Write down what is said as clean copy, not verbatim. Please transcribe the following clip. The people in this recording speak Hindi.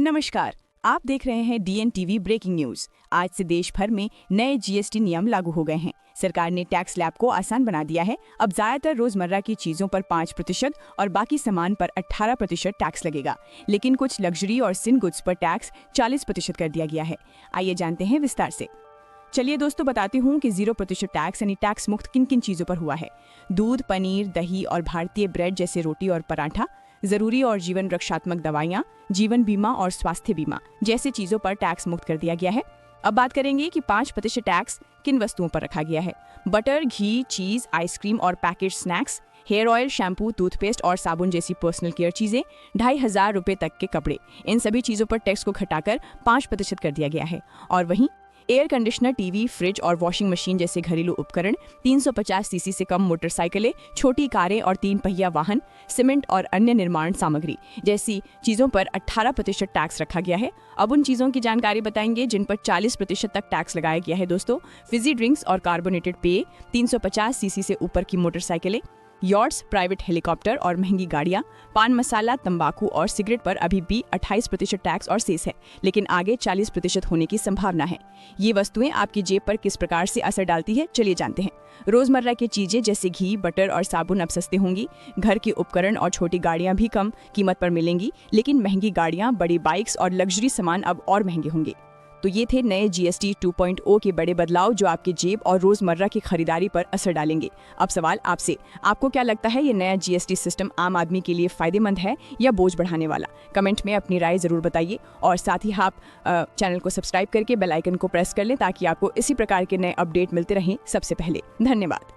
नमस्कार, आप देख रहे हैं DNTV ब्रेकिंग न्यूज। आज से देश भर में नए GST नियम लागू हो गए हैं। सरकार ने टैक्स स्लैब को आसान बना दिया है। अब ज्यादातर रोजमर्रा की चीजों पर 5% और बाकी सामान पर 18% टैक्स लगेगा, लेकिन कुछ लग्जरी और सिन गुड्स पर टैक्स 40% कर दिया गया है। आइए जानते हैं विस्तार से। चलिए दोस्तों, बताती हूँ कि 0% टैक्स यानी टैक्स मुक्त किन किन चीजों पर हुआ है। दूध, पनीर, दही और भारतीय ब्रेड जैसे रोटी और पराठा, जरूरी और जीवन रक्षात्मक दवाइयाँ, जीवन बीमा और स्वास्थ्य बीमा जैसे चीजों पर टैक्स मुक्त कर दिया गया है। अब बात करेंगे कि 5% टैक्स किन वस्तुओं पर रखा गया है। बटर, घी, चीज, आइसक्रीम और package snacks, hair oil, shampoo, toothpaste और साबुन जैसी पर्सनल केयर चीजें, 2500 रुपए तक के कपड़े, इन सभी चीजों पर टैक्स को घटाकर 5% कर दिया गया है। और वहीं एयर कंडीशनर, टीवी, फ्रिज और वॉशिंग मशीन जैसे घरेलू उपकरण, 350 सीसी से कम मोटरसाइकिलें, छोटी कारें और 3 पहिया वाहन, सीमेंट और अन्य निर्माण सामग्री जैसी चीजों पर 18% टैक्स रखा गया है। अब उन चीजों की जानकारी बताएंगे जिन पर 40% तक टैक्स लगाया गया है दोस्तों। फिजी ड्रिंक्स और कार्बोनेटेड पेय, 350 सीसी से ऊपर की मोटरसाइकिलें, यॉट्स, प्राइवेट हेलीकॉप्टर और महंगी गाड़ियां, पान मसाला, तंबाकू और सिगरेट पर अभी भी 28% टैक्स और सेस है, लेकिन आगे 40% होने की संभावना है। ये वस्तुएं आपकी जेब पर किस प्रकार से असर डालती है, चलिए जानते हैं। रोजमर्रा की चीजें जैसे घी, बटर और साबुन अब सस्ते होंगी। घर के उपकरण और छोटी गाड़ियां भी कम कीमत पर मिलेंगी, लेकिन महंगी गाड़ियां, बड़ी बाइक्स और लग्जरी सामान अब और महंगे होंगे। तो ये थे नए GST 2.0 के बड़े बदलाव जो आपकी जेब और रोजमर्रा की खरीदारी पर असर डालेंगे। अब सवाल आपसे, आपको क्या लगता है, ये नया GST सिस्टम आम आदमी के लिए फायदेमंद है या बोझ बढ़ाने वाला? कमेंट में अपनी राय जरूर बताइए और साथ ही आप चैनल को सब्सक्राइब करके बेल आइकन को प्रेस कर लें ताकि आपको इसी प्रकार के नए अपडेट मिलते रहें सबसे पहले। धन्यवाद।